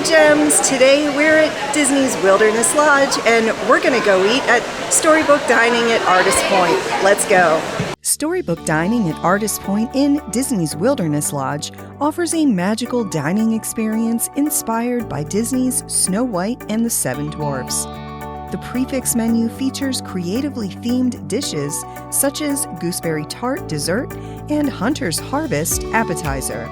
Gems. Today we're at Disney's Wilderness Lodge and we're going to go eat at Storybook Dining at Artist Point. Let's go. Storybook Dining at Artist Point in Disney's Wilderness Lodge offers a magical dining experience inspired by Disney's Snow White and the Seven Dwarfs. The prefix menu features creatively themed dishes such as gooseberry tart dessert and Hunter's Harvest appetizer.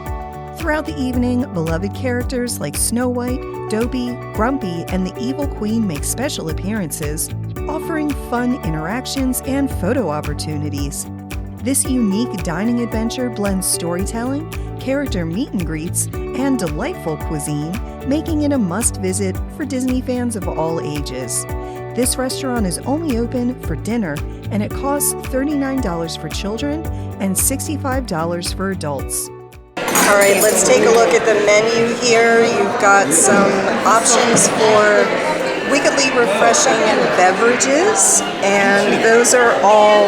Throughout the evening, beloved characters like Snow White, Dopey, Grumpy, and the Evil Queen make special appearances, offering fun interactions and photo opportunities. This unique dining adventure blends storytelling, character meet and greets, and delightful cuisine, making it a must-visit for Disney fans of all ages. This restaurant is only open for dinner, and it costs $39 for children and $65 for adults. All right, let's take a look at the menu here. You've got some options for wickedly refreshing beverages, and those are all,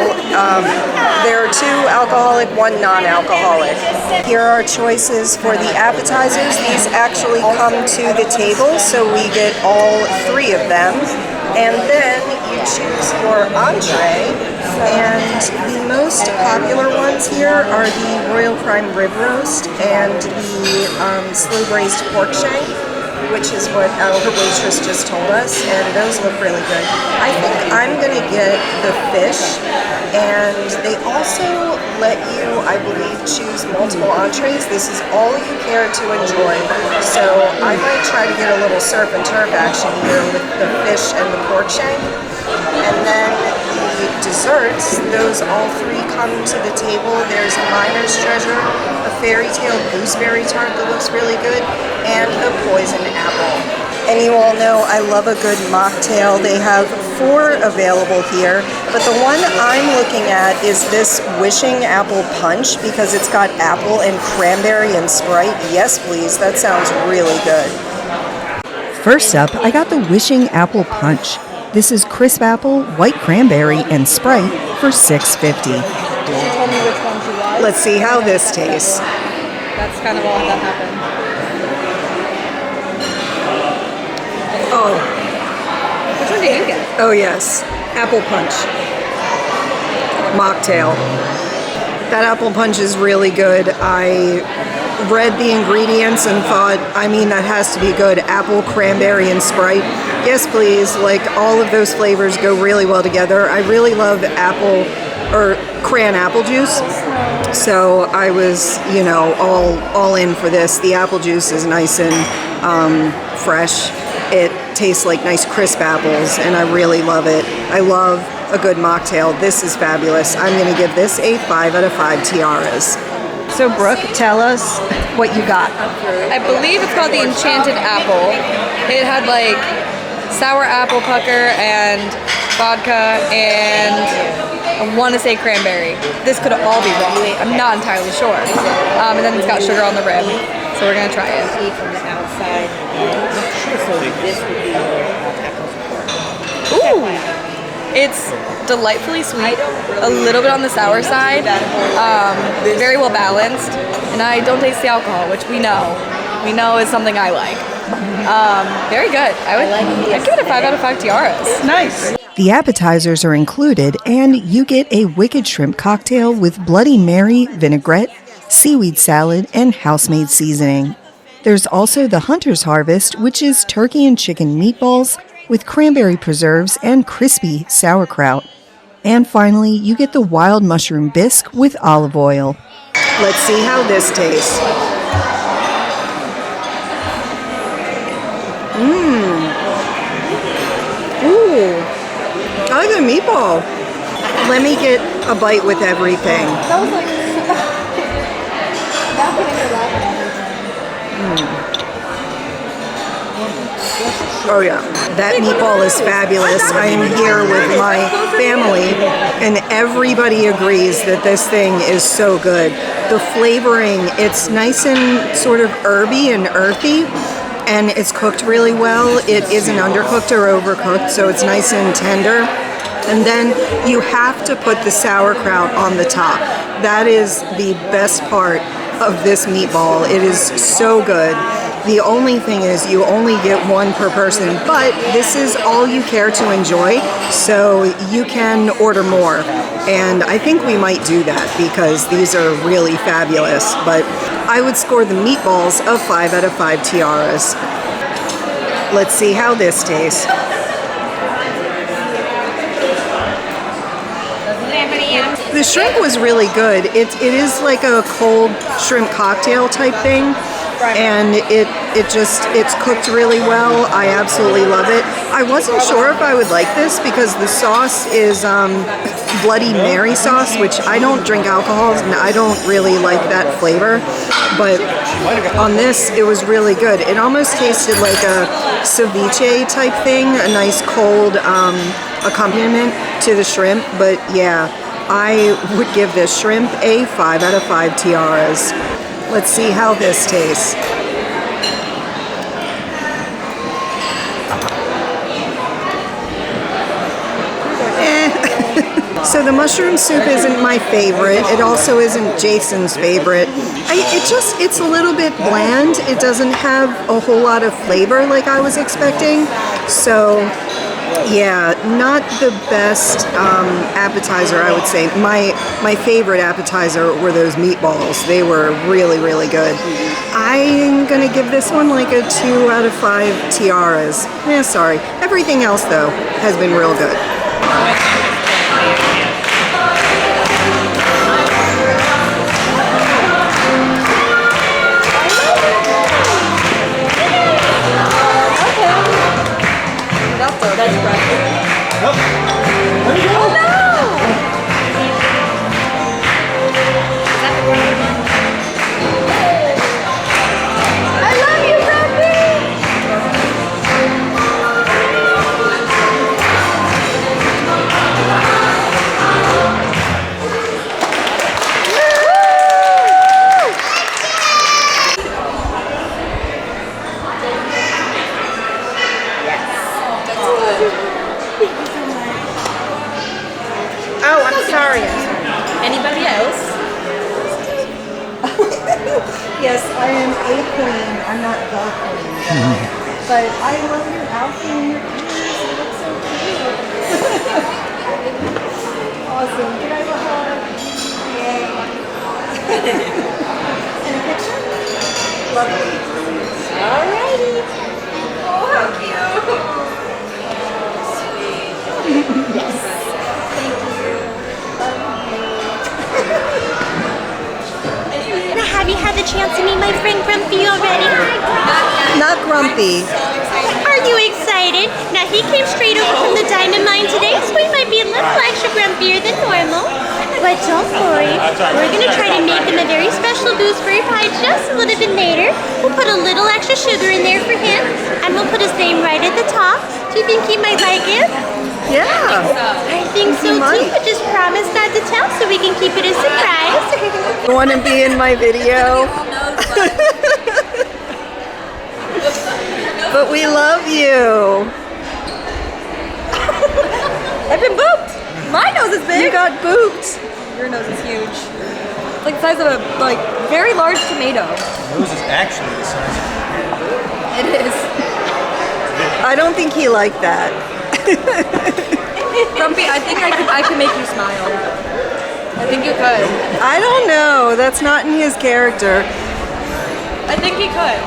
there are 2 alcoholic, 1 non-alcoholic. Here are choices for the appetizers. These actually come to the table, so we get all 3 of them. And then you choose your entree, and the most popular ones here are the Royal Prime Rib Roast and the Slow-Braised Pork Shank, which is what our waitress just told us, and those look really good. I think I'm going to get the fish, and they also let you, I believe, choose multiple entrees. This is all you care to enjoy, so I might try to get a little surf and turf action here with the fish and the pork shank. And then the desserts, those all 3 come to the table. There's a Miner's Treasure, a Fairy Tale Gooseberry Tart that looks really good, and a Poison Apple. And you all know I love a good mocktail. They have 4 available here, but the one I'm looking at is this Wishing Apple Punch because it's got apple and cranberry and Sprite. Yes, please. That sounds really good. First up, I got the Wishing Apple Punch. This is crisp apple, white cranberry, and Sprite for $6.50. Tell me which one you like. Let's see how this tastes. That's kind of all that happened. Oh. Which one did you get? Oh yes, apple punch. Mocktail. That apple punch is really good. I read the ingredients and thought, that has to be good. Apple, cranberry, and Sprite. Yes, please. Like, all of those flavors go really well together. I really love apple or cran apple juice. So I was, all in for this. The apple juice is nice and fresh. It tastes like nice crisp apples, and I really love it. I love a good mocktail. This is fabulous. I'm going to give this a 5 out of 5 tiaras. So Brooke, tell us what you got. I believe it's called the Enchanted Apple. It had like sour apple pucker and vodka and I want to say cranberry. This could all be wrong. I'm not entirely sure. And then it's got sugar on the rim. So we're going to try it. From the outside, so this would be Ooh! It's delightfully sweet, a little bit on the sour side, very well balanced, and I don't taste the alcohol, which we know is something I like. Very good. I'd give it a 5 out of 5 tiaras. Nice. The appetizers are included, and you get a wicked shrimp cocktail with Bloody Mary, vinaigrette, seaweed salad, and house-made seasoning. There's also the Hunter's Harvest, which is turkey and chicken meatballs with cranberry preserves and crispy sauerkraut. And finally, you get the wild mushroom bisque with olive oil. Let's see how this tastes. Ooh, I like the meatball. Let me get a bite with everything. That was like... Oh yeah, that meatball is fabulous. I am here with my family, and everybody agrees that this thing is so good. The flavoring, it's nice and sort of herby and earthy, and it's cooked really well. It isn't undercooked or overcooked, so it's nice and tender. And then you have to put the sauerkraut on the top. That is the best part of this meatball. It is so good. The only thing is you only get one per person, but this is all you care to enjoy, so you can order more. And I think we might do that because these are really fabulous. But I would score the meatballs a 5 out of 5 tiaras. Let's see how this tastes. The shrimp was really good. It is like a cold shrimp cocktail type thing, and it's cooked really well. I absolutely love it. I wasn't sure if I would like this because the sauce is Bloody Mary sauce, which I don't drink alcohol and I don't really like that flavor. But on this, it was really good. It almost tasted like a ceviche type thing, a nice cold accompaniment to the shrimp. But yeah, I would give this shrimp a 5 out of 5 tiaras. Let's see how this tastes. So the mushroom soup isn't my favorite. It also isn't Jason's favorite. It's a little bit bland. It doesn't have a whole lot of flavor like I was expecting. So yeah, not the best appetizer, I would say. My favorite appetizer were those meatballs. They were really, really good. I'm gonna give this one like a 2 out of 5 tiaras. Sorry. Everything else though has been real good. Anybody else? Yes, I am a queen. I'm not the queen. But I love your outfit and your ears. You look so cute. Awesome. Can I have a hug? Yay. And a picture? Lovely. Alrighty. Oh, how cute. Sweet. Yes. Have you had the chance to meet my friend Grumpy already? Not Grumpy. Are you excited? Now he came straight over from the diamond mine today, so he might be a little extra grumpier than normal. But don't worry, we're going to try to make him a very special gooseberry pie just a little bit later. We'll put a little extra sugar in there for him, and we'll put his name right at the top. Do you think he might like it? Yeah. I think so too, but just promise not to tell so we can keep it a surprise. You want to be in my video? But we love you. I've been booped. My nose is big. You got booped. Your nose is huge. It's like the size of a very large tomato. Your nose is actually the size of It is. I don't think he liked that. Grumpy, I think I could make you smile. I think you could. I don't know. That's not in his character. I think he could.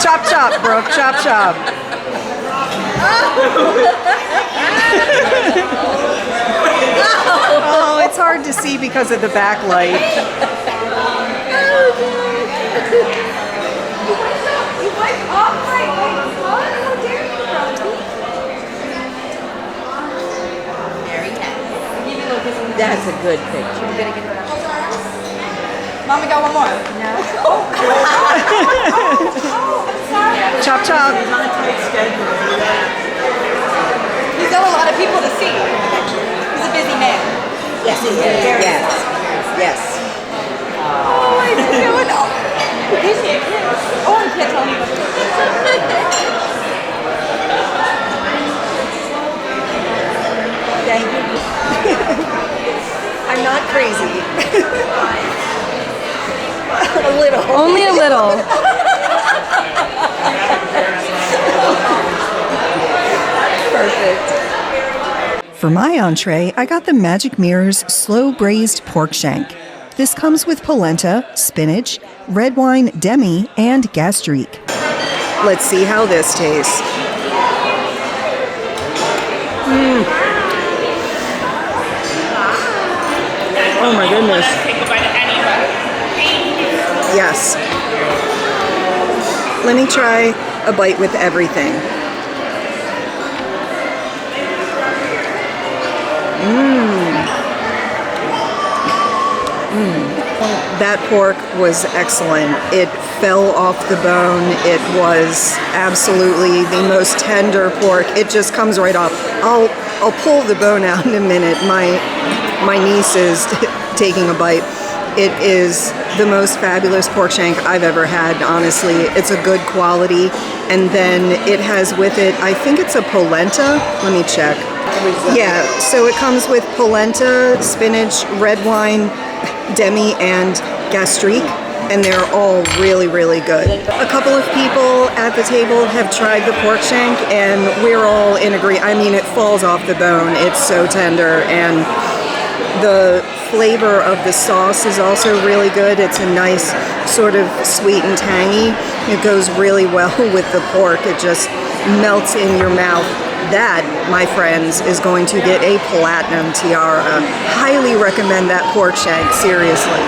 Chop chop, Brooke. Chop chop. Oh, it's hard to see because of the backlight. You wiped off my phone? How dare you, Grumpy? That's a good picture. Mama got one more. No. Chop chop. He's got a lot of people to see. He's a busy man. Yes, he is. Yes. Yes. Oh, I didn't know it. Gives me a kiss. Oh, I can't tell anybody. Thank you. I'm not crazy. A little. Only a little. Perfect. For my entree, I got the Magic Mirror's Slow-Braised pork shank. This comes with polenta, spinach, red wine demi, and gastrique. Let's see how this tastes. Oh my goodness. Yes. Let me try a bite with everything. That pork was excellent. It fell off the bone. It was absolutely the most tender pork. It just comes right off. I'll pull the bone out in a minute. My niece is taking a bite. It is the most fabulous pork shank I've ever had, honestly. It's a good quality. And then it has with it, I think it's a polenta. Let me check. Yeah, so it comes with polenta, spinach, red wine, demi, and gastrique, and they're all really, really good. A couple of people at the table have tried the pork shank, and we're all in agreement. I mean, it falls off the bone. It's so tender, and the flavor of the sauce is also really good. It's a nice sort of sweet and tangy. It goes really well with the pork. It just melts in your mouth. That, my friends, is going to get a platinum tiara. Highly recommend that pork shank, seriously.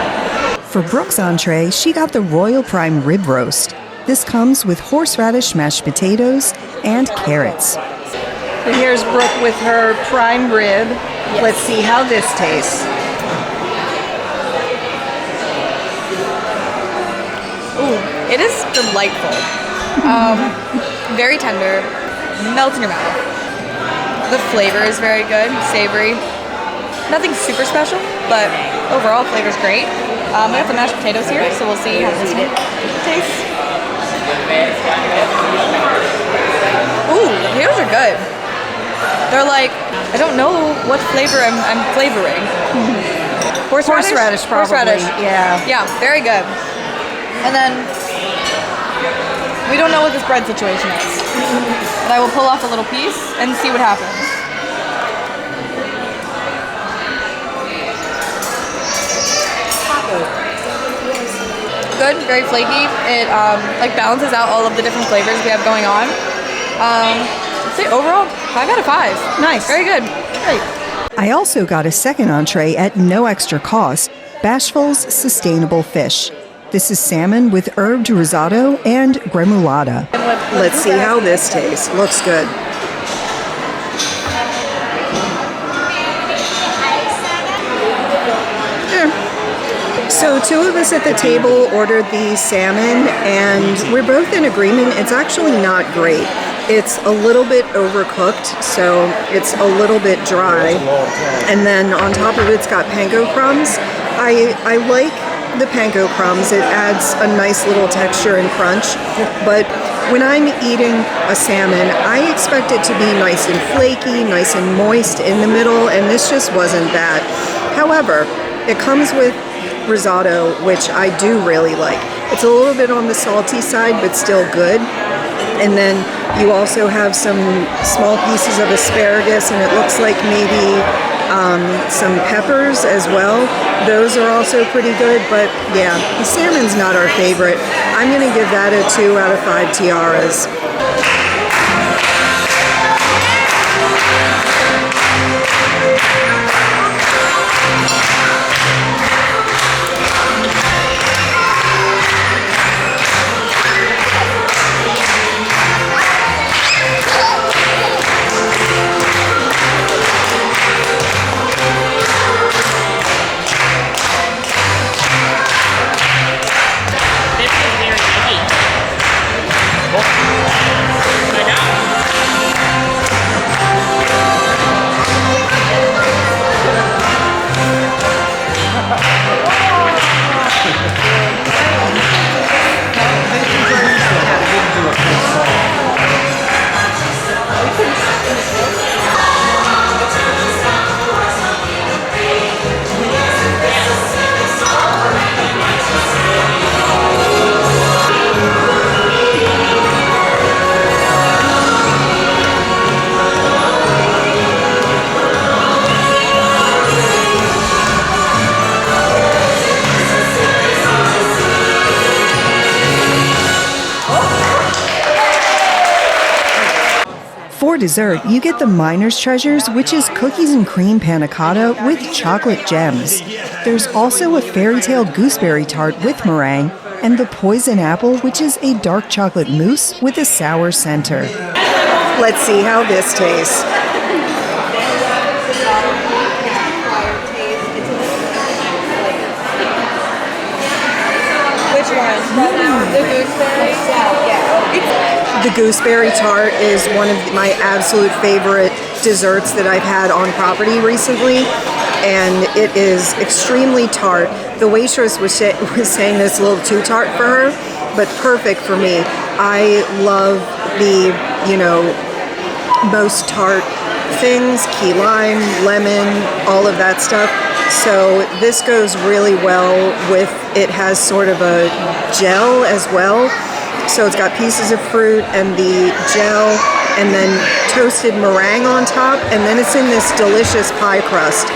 For Brooke's entree, she got the Royal Prime Rib Roast. This comes with horseradish mashed potatoes and carrots. So here's Brooke with her prime rib. Yes. Let's see how this tastes. Ooh, it is delightful. Very tender, melts in your mouth. The flavor is very good, savory. Nothing super special, but overall flavor's great. We have the mashed potatoes here, so we'll see how this tastes. Ooh, the potatoes are good. They're like, I don't know what flavor I'm flavoring. Horseradish, probably. Horseradish. Yeah. Yeah, very good. And then we don't know what this bread situation is. But I will pull off a little piece and see what happens. Good, very flaky. It like balances out all of the different flavors we have going on. I'd say overall, 5 out of 5. Nice. Very good. Great. I also got a second entree at no extra cost, Bashful's Sustainable Fish. This is salmon with herbed risotto and gremolata. Let's see how this tastes. Looks good. So 2 of us at the table ordered the salmon, and we're both in agreement. It's actually not great. It's a little bit overcooked, so it's a little bit dry. And then on top of it's got panko crumbs. I like the panko crumbs. It adds a nice little texture and crunch. But when I'm eating a salmon, I expect it to be nice and flaky, nice and moist in the middle, and this just wasn't that. However, it comes with risotto, which I do really like. It's a little bit on the salty side, but still good. And then you also have some small pieces of asparagus, and it looks like maybe some peppers as well. Those are also pretty good, but yeah, the salmon's not our favorite. I'm going to give that a 2 out of 5 tiaras. For dessert, you get the Miner's Treasures, which is cookies and cream panna cotta with chocolate gems. There's also a fairy tale gooseberry tart with meringue, and the Poison Apple, which is a dark chocolate mousse with a sour center. Let's see how this tastes. Which one? The gooseberry? Yeah. The gooseberry tart is one of my absolute favorite desserts that I've had on property recently, and it is extremely tart. The waitress was saying it's a little too tart for her, but perfect for me. I love the, most tart things, key lime, lemon, all of that stuff. So this goes really well with, it has sort of a gel as well. So it's got pieces of fruit and the gel and then toasted meringue on top, and then it's in this delicious pie crust.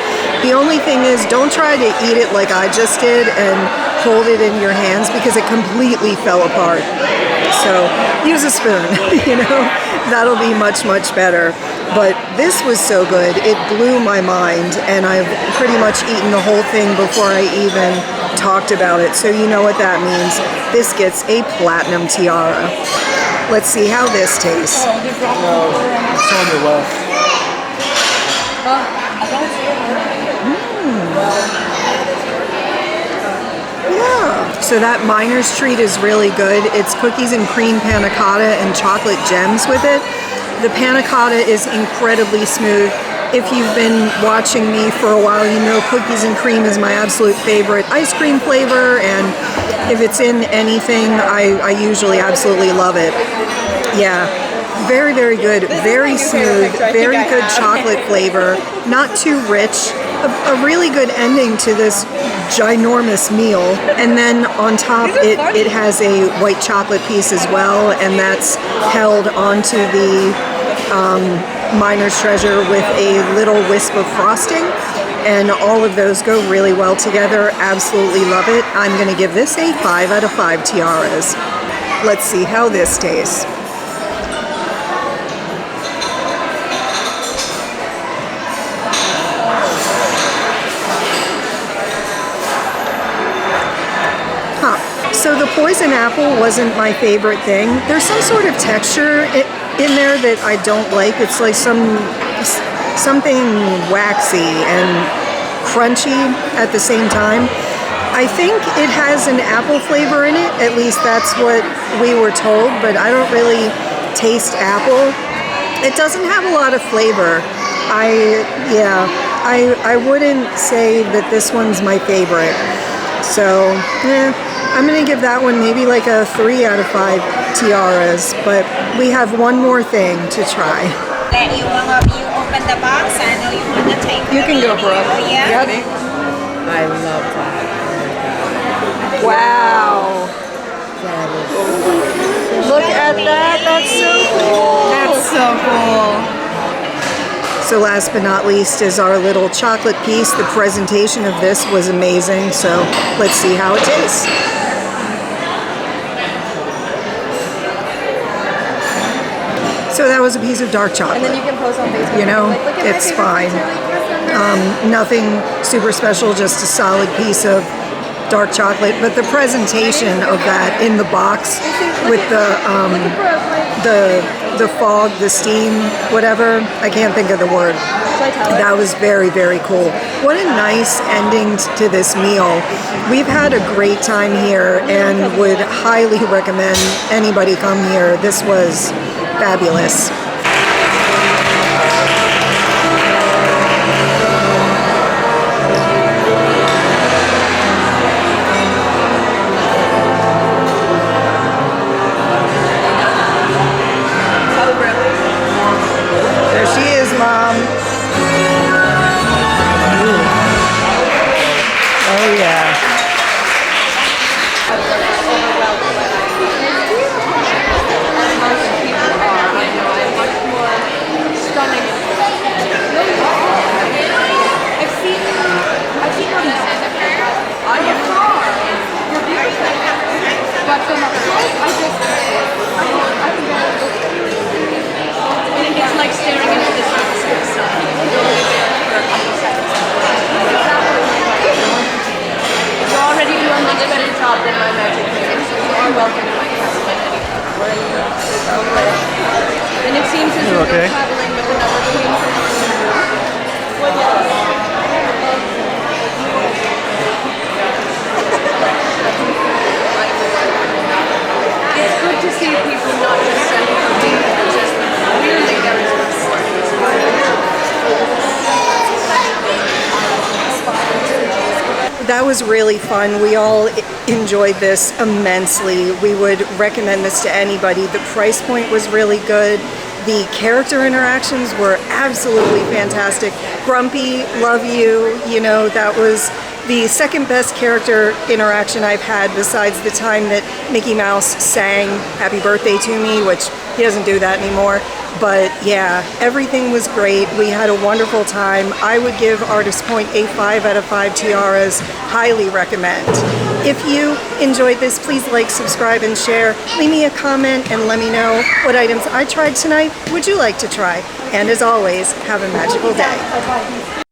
The only thing is, don't try to eat it like I just did and hold it in your hands because it completely fell apart. So use a spoon, that'll be much, much better. But this was so good, it blew my mind, and I've pretty much eaten the whole thing before I even talked about it. So you know what that means. This gets a platinum tiara. Let's see how this tastes. No, it's on the left. Yeah. So that Miner's Treat is really good. It's cookies and cream panna cotta and chocolate gems with it. The panna cotta is incredibly smooth. If you've been watching me for a while, you know cookies and cream is my absolute favorite ice cream flavor, and if it's in anything, I usually absolutely love it. Yeah, very, very good, very smooth, very good chocolate flavor, not too rich, a really good ending to this ginormous meal. And then on top, it has a white chocolate piece as well, and that's held onto the Miner's Treasure with a little wisp of frosting, and all of those go really well together. Absolutely love it. I'm going to give this a 5 out of 5 tiaras. Let's see how this tastes. So the Poison Apple wasn't my favorite thing. There's some sort of texture in there that I don't like. It's like something waxy and crunchy at the same time. I think it has an apple flavor in it. At least that's what we were told, but I don't really taste apple. It doesn't have a lot of flavor. I wouldn't say that this one's my favorite. So, I'm going to give that one maybe like a 3 out of 5 tiaras, but we have one more thing to try. That you open the box, I know you want to take You can go, Brooke. Yeah. Yep. I love that. Wow. That is Look at that. That's so cool. That's so cool. So last but not least is our little chocolate piece. The presentation of this was amazing, so let's see how it tastes. So that was a piece of dark chocolate. And then you can post on Facebook. Look at my It's favorite fine. pizza. Nothing super special, just a solid piece of dark chocolate. But the presentation of that in the box with the fog, the steam, whatever, I can't think of the word. That was very, very cool. What a nice ending to this meal. We've had a great time here and would highly recommend anybody come here. This was fabulous. There she is, Mom. Oh, yeah. It's like You already do a much better job than my magic clinic, so you are welcome to my castle at any time. And it seems as though you're traveling with another queen. It's good to see people not just sending for me, but just clearly there is That was really fun. We all enjoyed this immensely. We would recommend this to anybody. The price point was really good. The character interactions were absolutely fantastic. Grumpy, love you, you know, that was the second best character interaction I've had besides the time that Mickey Mouse sang Happy Birthday to me, which he doesn't do that anymore. But yeah, everything was great. We had a wonderful time. I would give Artist Point a 5 out of 5 tiaras. Highly recommend. If you enjoyed this, please like, subscribe, and share. Leave me a comment and let me know what items I tried tonight would you like to try. And as always, have a magical day.